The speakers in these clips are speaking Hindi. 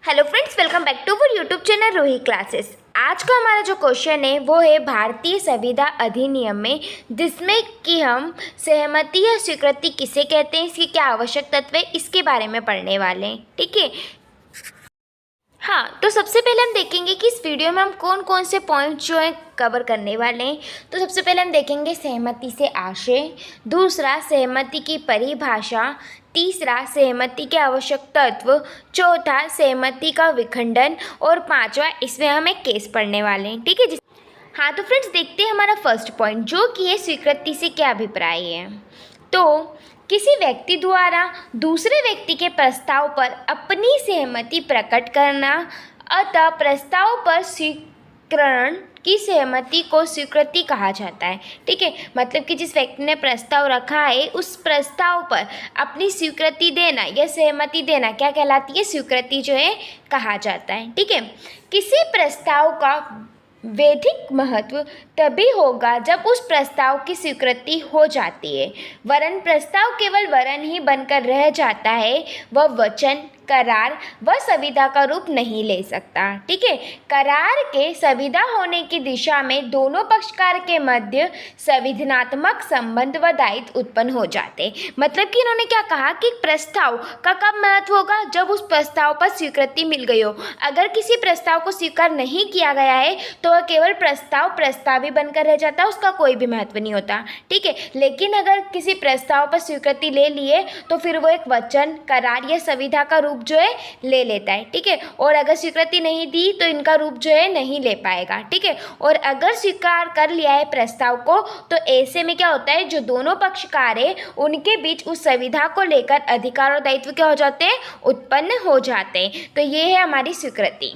Hello friends, welcome back to our YouTube channel Rohi classes. आज का हमारा जो क्वेश्चन है वो है भारतीय संविदा अधिनियम में, जिसमें कि हम सहमति या स्वीकृति किसे कहते हैं, इसके क्या आवश्यक तत्व है, इसके बारे में पढ़ने वाले हैं। ठीक है। हाँ, तो सबसे पहले हम देखेंगे कि इस वीडियो में हम कौन कौन से पॉइंट्स जो हैं कवर करने वाले हैं। तो सबसे पहले हम देखेंगे सहमति से आशय, दूसरा सहमति की परिभाषा, तीसरा सहमति के आवश्यक तत्व, चौथा सहमति का विखंडन और पांचवा इसमें हम एक केस पढ़ने वाले हैं। ठीक है। हाँ, तो फ्रेंड्स देखते हैं हमारा फर्स्ट पॉइंट, जो कि है स्वीकृति से क्या अभिप्राय है। तो किसी व्यक्ति द्वारा दूसरे व्यक्ति के प्रस्ताव पर अपनी सहमति प्रकट करना, अतः प्रस्ताव पर स्वीकरण की सहमति को स्वीकृति कहा जाता है। ठीक है। मतलब कि जिस व्यक्ति ने प्रस्ताव रखा है उस प्रस्ताव पर अपनी स्वीकृति देना या सहमति देना क्या कहलाती है, स्वीकृति जो है कहा जाता है। ठीक है। किसी प्रस्ताव का वैधिक महत्व तभी होगा जब उस प्रस्ताव की स्वीकृति हो जाती है, वरन प्रस्ताव केवल वरन ही बनकर रह जाता है, वह वचन, करार व संविदा का रूप नहीं ले सकता। ठीक है। करार के संविदा होने की दिशा में दोनों पक्षकार के मध्य संविधानात्मक संबंध व दायित्व उत्पन्न हो जाते। मतलब कि इन्होंने क्या कहा कि प्रस्ताव का कब महत्व होगा, जब उस प्रस्ताव पर स्वीकृति मिल गई हो। अगर किसी प्रस्ताव को स्वीकार नहीं किया गया है तो वह केवल प्रस्ताव ही बनकर रह जाता है, उसका कोई भी महत्व नहीं होता। ठीक है। लेकिन अगर किसी प्रस्ताव पर स्वीकृति ले लिए तो फिर वो एक वचन, करार या संविदा का रूप जो है ले लेता है। ठीक है। और अगर स्वीकृति नहीं दी तो इनका रूप जो है नहीं ले पाएगा। ठीक है। और अगर स्वीकार कर लिया है प्रस्ताव को तो ऐसे में क्या होता है, जो दोनों पक्षकार है उनके बीच उस संविदा को लेकर अधिकार और दायित्व क्या हो जाते हैं, उत्पन्न हो जाते हैं। तो ये है हमारी स्वीकृति।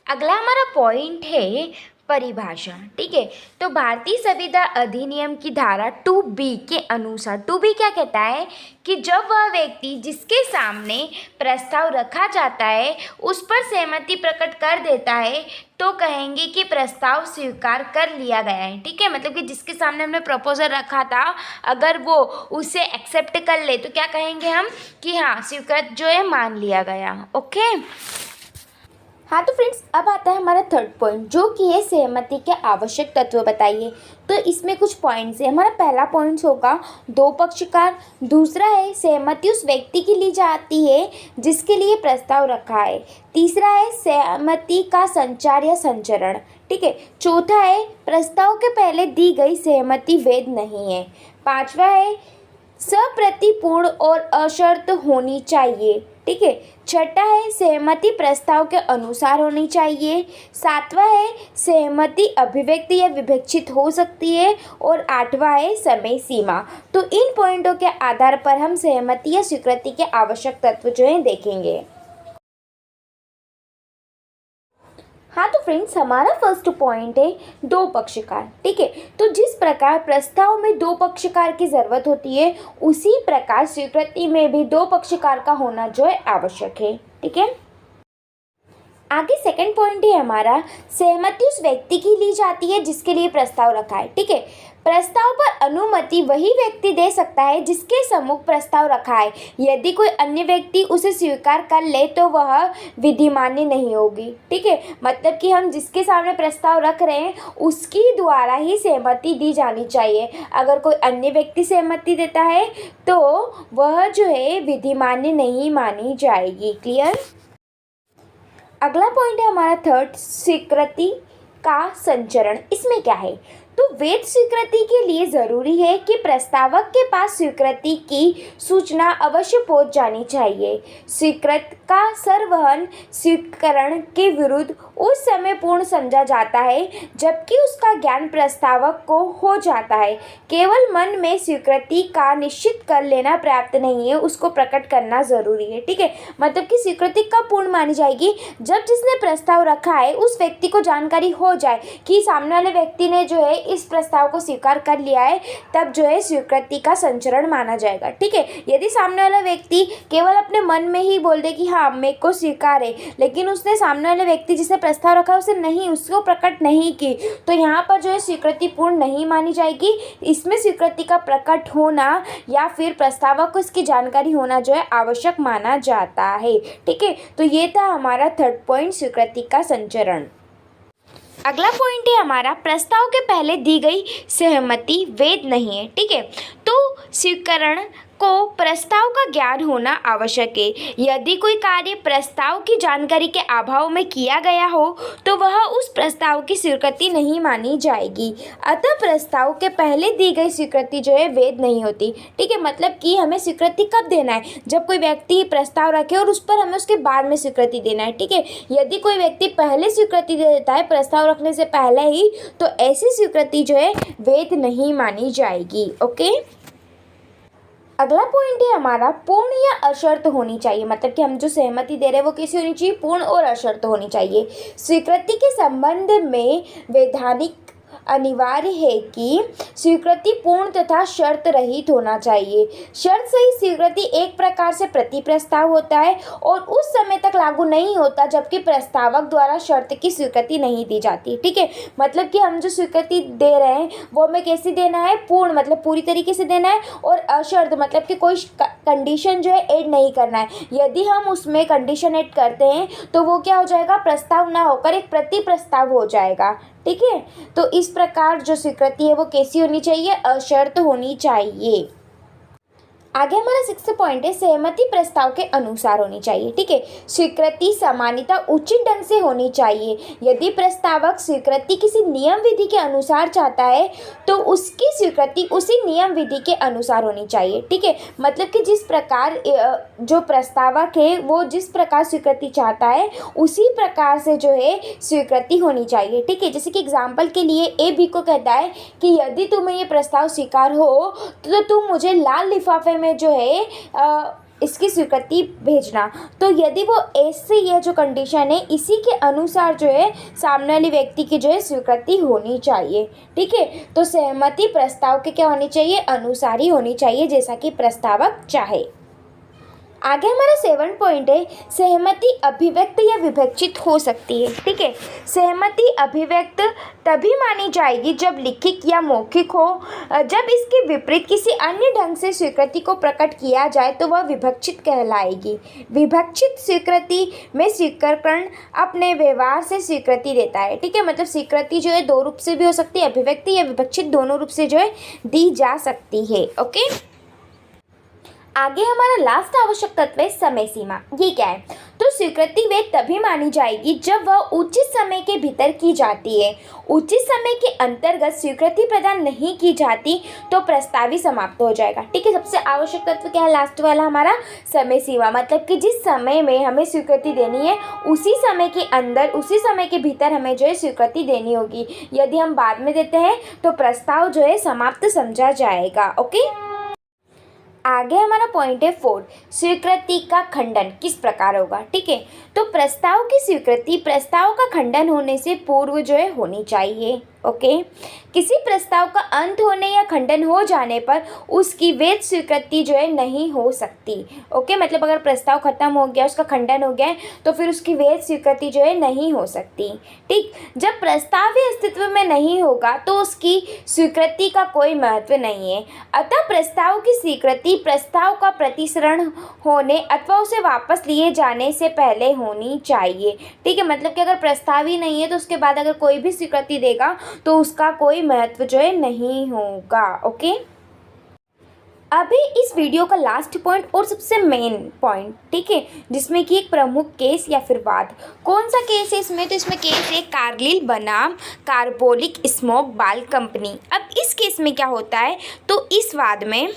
अगला हमारा पॉइंट है परिभाषा। ठीक है। तो भारतीय संविदा अधिनियम की धारा 2B के अनुसार 2B क्या कहता है कि जब वह व्यक्ति जिसके सामने प्रस्ताव रखा जाता है उस पर सहमति प्रकट कर देता है तो कहेंगे कि प्रस्ताव स्वीकार कर लिया गया है। ठीक है। मतलब कि जिसके सामने हमने प्रपोजल रखा था अगर वो उसे एक्सेप्ट कर ले तो क्या कहेंगे हम कि हाँ स्वीकृत जो है मान लिया गया। ओके। हाँ, तो फ्रेंड्स अब आता है हमारा थर्ड पॉइंट, जो कि है सहमति के आवश्यक तत्व बताइए। तो इसमें कुछ पॉइंट्स है। हमारा पहला पॉइंट होगा दो पक्षकार, दूसरा है सहमति उस व्यक्ति की ली जाती है जिसके लिए प्रस्ताव रखा है, तीसरा है सहमति का संचार या संचरण। ठीक है। चौथा है प्रस्ताव के पहले दी गई सहमति वैध नहीं है, पांचवा है सप्रतिपूर्ण और अशर्त होनी चाहिए। ठीक है। छठा है सहमति प्रस्ताव के अनुसार होनी चाहिए, सातवां है सहमति अभिव्यक्ति या विवेक्षित हो सकती है और आठवां है समय सीमा। तो इन पॉइंटों के आधार पर हम सहमति या स्वीकृति के आवश्यक तत्व जो है देखेंगे। हाँ, तो फ्रेंड्स हमारा फर्स्ट पॉइंट है दो पक्षकार। ठीक है। तो जिस प्रकार प्रस्ताव में दो पक्षकार की ज़रूरत होती है उसी प्रकार स्वीकृति में भी दो पक्षकार का होना जो है आवश्यक है। ठीक है। आगे सेकंड पॉइंट है हमारा सहमति उस व्यक्ति की ली जाती है जिसके लिए प्रस्ताव रखा है। ठीक है। प्रस्ताव पर अनुमति वही व्यक्ति दे सकता है जिसके सम्मुख प्रस्ताव रखा है। यदि कोई अन्य व्यक्ति उसे स्वीकार कर ले तो वह विधिमान्य नहीं होगी। ठीक है। मतलब कि हम जिसके सामने प्रस्ताव रख रहे हैं उसकी द्वारा ही सहमति दी जानी चाहिए। अगर कोई अन्य व्यक्ति सहमति देता है तो वह जो है विधिमान्य नहीं मानी जाएगी। क्लियर। अगला पॉइंट है हमारा थर्ड, स्वीकृति का संचरण। इसमें क्या है, तो वैध स्वीकृति के लिए ज़रूरी है कि प्रस्तावक के पास स्वीकृति की सूचना अवश्य पहुंच जानी चाहिए। स्वीकृत का सरवहन स्वीकरण के विरुद्ध उस समय पूर्ण समझा जाता है जबकि उसका ज्ञान प्रस्तावक को हो जाता है। केवल मन में स्वीकृति का निश्चित कर लेना पर्याप्त नहीं है, उसको प्रकट करना ज़रूरी है। ठीक है। मतलब कि स्वीकृति कब पूर्ण मानी जाएगी, जब जिसने प्रस्ताव रखा है उस व्यक्ति को जानकारी हो जाए कि सामने वाले व्यक्ति ने जो है इस प्रस्ताव को स्वीकार कर लिया है तब जो है स्वीकृति का संचरण माना जाएगा। ठीक है, यदि सामने वाला व्यक्ति केवल अपने मन में ही बोल दे कि हाँ मेरे को स्वीकार है, लेकिन उसने सामने वाले व्यक्ति जिसने प्रस्ताव रखा उसे नहीं, उसको प्रकट नहीं की, तो यहाँ पर जो है स्वीकृति पूर्ण नहीं मानी जाएगी। इसमें स्वीकृति का प्रकट होना या फिर प्रस्तावक को इसकी जानकारी होना जो है आवश्यक माना जाता है। ठीक है, तो ये था हमारा थर्ड पॉइंट, स्वीकृति का संचरण। अगला पॉइंट है हमारा, प्रस्ताव के पहले दी गई सहमति वैध नहीं है। ठीक है, तो स्वीकरण को प्रस्ताव का ज्ञान होना आवश्यक है। यदि कोई कार्य प्रस्ताव की जानकारी के अभाव में किया गया हो तो वह उस प्रस्ताव की स्वीकृति नहीं मानी जाएगी। अतः प्रस्ताव के पहले दी गई स्वीकृति जो है वैध नहीं होती। ठीक है, मतलब कि हमें स्वीकृति कब देना है, जब कोई व्यक्ति प्रस्ताव रखे और उस पर हमें उसके बाद में स्वीकृति देना है। ठीक है, यदि कोई व्यक्ति पहले स्वीकृति दे देता है प्रस्ताव रखने से पहले ही, तो ऐसी स्वीकृति जो है वैध नहीं मानी जाएगी। ओके, अगला पॉइंट है हमारा, पूर्ण या अशर्त होनी चाहिए। मतलब कि हम जो सहमति दे रहे हैं वो कैसी होनी चाहिए, पूर्ण और अशर्त होनी चाहिए। स्वीकृति के संबंध में वैधानिक अनिवार्य है कि स्वीकृति पूर्ण तथा शर्त रहित होना चाहिए। शर्त सहित स्वीकृति एक प्रकार से प्रति प्रस्ताव होता है और उस समय तक लागू नहीं होता जबकि प्रस्तावक द्वारा शर्त की स्वीकृति नहीं दी जाती। ठीक है, मतलब कि हम जो स्वीकृति दे रहे हैं वो हमें कैसी देना है, पूर्ण मतलब पूरी तरीके से देना है, और अशर्त मतलब कि कोई कंडीशन जो है ऐड नहीं करना है। यदि हम उसमें कंडीशन ऐड करते हैं तो वो क्या हो जाएगा, प्रस्ताव ना होकर एक प्रति प्रस्ताव हो जाएगा। ठीक है, तो इस प्रकार जो स्वीकृति है वो कैसी होनी चाहिए, अशर्त होनी चाहिए। आगे हमारा 6th पॉइंट है, सहमति प्रस्ताव के अनुसार होनी चाहिए। ठीक है, स्वीकृति सामान्यतः उचित ढंग से होनी चाहिए। यदि प्रस्तावक स्वीकृति किसी नियम विधि के अनुसार चाहता है तो उसकी स्वीकृति उसी नियम विधि के अनुसार होनी चाहिए। ठीक है, मतलब कि जिस प्रकार जो प्रस्तावक है वो जिस प्रकार स्वीकृति चाहता है उसी प्रकार से जो है स्वीकृति होनी चाहिए। ठीक है, जैसे कि एग्जाम्पल के लिए ए बी को कहता है कि यदि तुम्हें ये प्रस्ताव स्वीकार हो तो तुम मुझे लाल लिफाफे में जो है इसकी स्वीकृति भेजना। तो यदि वो ऐसे ये जो कंडीशन है इसी के अनुसार जो है सामने वाले व्यक्ति की जो है स्वीकृति होनी चाहिए। ठीक है, तो सहमति प्रस्ताव के क्या होनी चाहिए, अनुसार ही होनी चाहिए जैसा कि प्रस्तावक चाहे। आगे हमारा 7 पॉइंट है, सहमति अभिव्यक्त या विभक्षित हो सकती है। ठीक है, सहमति अभिव्यक्त तभी मानी जाएगी जब लिखित या मौखिक हो। जब इसके विपरीत किसी अन्य ढंग से स्वीकृति को प्रकट किया जाए तो वह विभक्षित कहलाएगी। विभक्षित स्वीकृति में स्वीकरण अपने व्यवहार से स्वीकृति देता है। ठीक है, मतलब स्वीकृति जो है दो रूप से भी हो सकती है, अभिव्यक्ति या विभक्षित दोनों रूप से जो है दी जा सकती है। ओके, आगे हमारा लास्ट आवश्यक तत्व है समय सीमा। ये क्या है, तो स्वीकृति वे तभी मानी जाएगी जब वह उचित समय के भीतर की जाती है। उचित समय के अंतर्गत स्वीकृति प्रदान नहीं की जाती तो प्रस्ताव ही समाप्त हो जाएगा। ठीक है, सबसे आवश्यक तत्व क्या है, लास्ट वाला हमारा समय सीमा, मतलब कि जिस समय में हमें स्वीकृति देनी है उसी समय के अंदर उसी समय के भीतर हमें जो है स्वीकृति देनी होगी। यदि हम बाद में देते हैं तो प्रस्ताव जो है समाप्त समझा जाएगा। ओके, आगे हमारा पॉइंट है 4, स्वीकृति का खंडन किस प्रकार होगा। ठीक है, तो प्रस्ताव की स्वीकृति प्रस्ताव का खंडन होने से पूर्व जो है होनी चाहिए। ओके, किसी प्रस्ताव का अंत होने या खंडन हो जाने पर उसकी वैध स्वीकृति जो है नहीं हो सकती। ओके, मतलब अगर प्रस्ताव खत्म हो गया, उसका खंडन हो गया तो फिर उसकी वैध स्वीकृति जो है नहीं हो सकती। ठीक, जब प्रस्ताव ही अस्तित्व में नहीं होगा तो उसकी स्वीकृति का कोई महत्व नहीं है। अतः प्रस्ताव की स्वीकृति प्रस्ताव का प्रतिसरण होने अथवा उसे वापस लिए जाने से पहले होनी चाहिए। ठीक है, मतलब कि अगर प्रस्ताव ही नहीं है तो उसके बाद अगर कोई भी स्वीकृति देगा तो उसका कोई महत्व जो है नहीं होगा। ओके, अभी इस वीडियो का लास्ट पॉइंट और सबसे मेन पॉइंट, ठीक है, जिसमें कि एक प्रमुख केस या फिर वाद। कौन सा केस है इसमें, तो इसमें केस है कार्लिल बनाम कार्बोलिक स्मोक बाल कंपनी। अब इस केस में क्या होता है, तो इस वाद में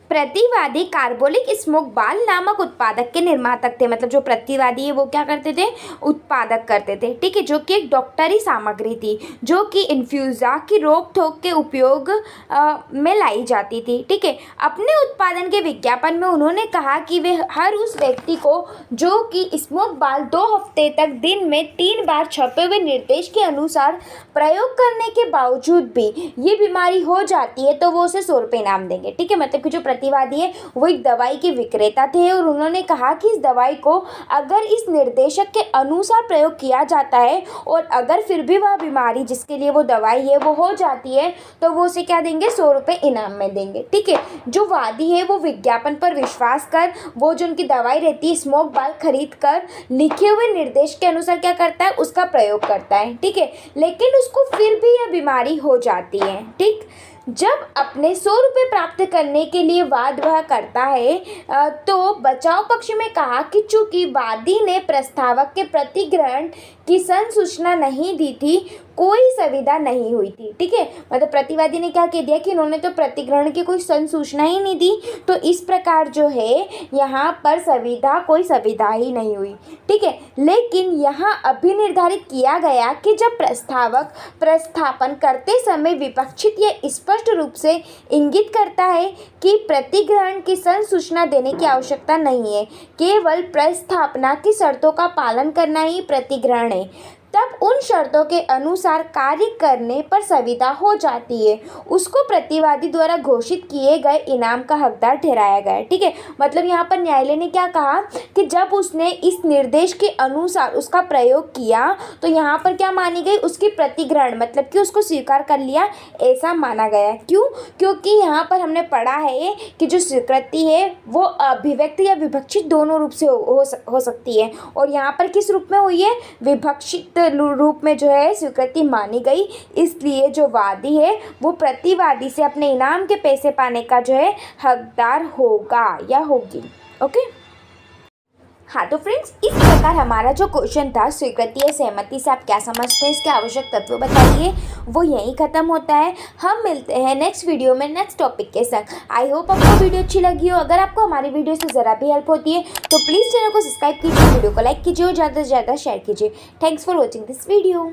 प्रतिवादी कार्बोलिक स्मोक बाल नामक उत्पादक के निर्माता थे। मतलब जो प्रतिवादी है वो क्या करते थे, उत्पादक करते थे, ठीक है, जो कि एक डॉक्टरी सामग्री थी जो कि इन्फ्लुएंजा की रोक टोक के उपयोग में लाई जाती थी, ठीक है। अपने उत्पादन के विज्ञापन में उन्होंने कहा कि वे हर उस व्यक्ति को जो कि स्मोक बाल 2 हफ्ते तक दिन में 3 बार छपे हुए निर्देश के अनुसार प्रयोग करने के बावजूद भी ये बीमारी हो जाती है तो वो उसे 100 रुपये इनाम देंगे, ठीक है। मतलब कि जो प्रतिवादी है वो एक दवाई के विक्रेता थे और उन्होंने कहा कि इस दवाई को अगर इस निर्देशक के अनुसार प्रयोग किया जाता है और अगर फिर भी वह बीमारी जिसके लिए वो दवाई है वो हो जाती है तो वो उसे क्या देंगे, 100 रुपये इनाम में देंगे, ठीक है। जो वादी है वो विज्ञापन पर विश्वास कर वो जो उनकी दवाई रहती है स्मोक बाल खरीद कर लिखे हुए निर्देश के अनुसार क्या करता है, उसका प्रयोग करता है, ठीक है। लेकिन उसको फिर भी यह बीमारी हो जाती है, ठीक। जब अपने 100 रुपये प्राप्त करने के लिए वाद वह करता है तो बचाव पक्ष में कहा कि चूंकि वादी ने प्रस्तावक के प्रतिग्रहण की संसूचना नहीं दी थी कोई सुविधा नहीं हुई थी, ठीक है। मतलब प्रतिवादी ने क्या कह दिया कि इन्होंने तो प्रतिग्रहण की कोई संसूचना ही नहीं दी तो इस प्रकार जो है यहाँ पर कोई सुविधा ही नहीं हुई, ठीक है। लेकिन यहाँ अभी निर्धारित किया गया कि जब प्रस्तावक प्रस्थापन करते समय विपक्षित ये स्पष्ट रूप से इंगित करता है कि प्रतिग्रहण की संसूचना देने की आवश्यकता नहीं है, केवल प्रस्थापना की शर्तों का पालन करना ही प्रतिग्रहण है, तब उन शर्तों के अनुसार कार्य करने पर सुविधा हो जाती है, उसको प्रतिवादी द्वारा घोषित किए गए इनाम का हकदार ठहराया गया है, ठीक है। मतलब यहाँ पर न्यायालय ने क्या कहा कि जब उसने इस निर्देश के अनुसार उसका प्रयोग किया तो यहाँ पर क्या मानी गई, उसकी प्रतिग्रहण, मतलब कि उसको स्वीकार कर लिया ऐसा माना गया। क्यों? क्योंकि यहाँ पर हमने पढ़ा है कि जो स्वीकृति है वो अभिव्यक्ति या विभक्षित दोनों रूप से हो सकती है और यहाँ पर किस रूप में हुई है, विभक्षित रूप में जो है स्वीकृति मानी गई, इसलिए जो वादी है वो प्रतिवादी से अपने इनाम के पैसे पाने का जो है हकदार होगा या होगी, ओके। हाँ तो फ्रेंड्स, इस प्रकार हमारा जो क्वेश्चन था स्वीकृति या सहमति से आप क्या समझते हैं, इसके आवश्यक तत्व बताइए, वो यहीं ख़त्म होता है। हम मिलते हैं नेक्स्ट वीडियो में नेक्स्ट टॉपिक के संग। आई होप आपको वीडियो अच्छी लगी हो। अगर आपको हमारी वीडियो से ज़रा भी हेल्प होती है तो प्लीज़ चैनल को सब्सक्राइब कीजिए, वीडियो को लाइक कीजिए और ज़्यादा से ज़्यादा शेयर कीजिए। Thanks for watching this video.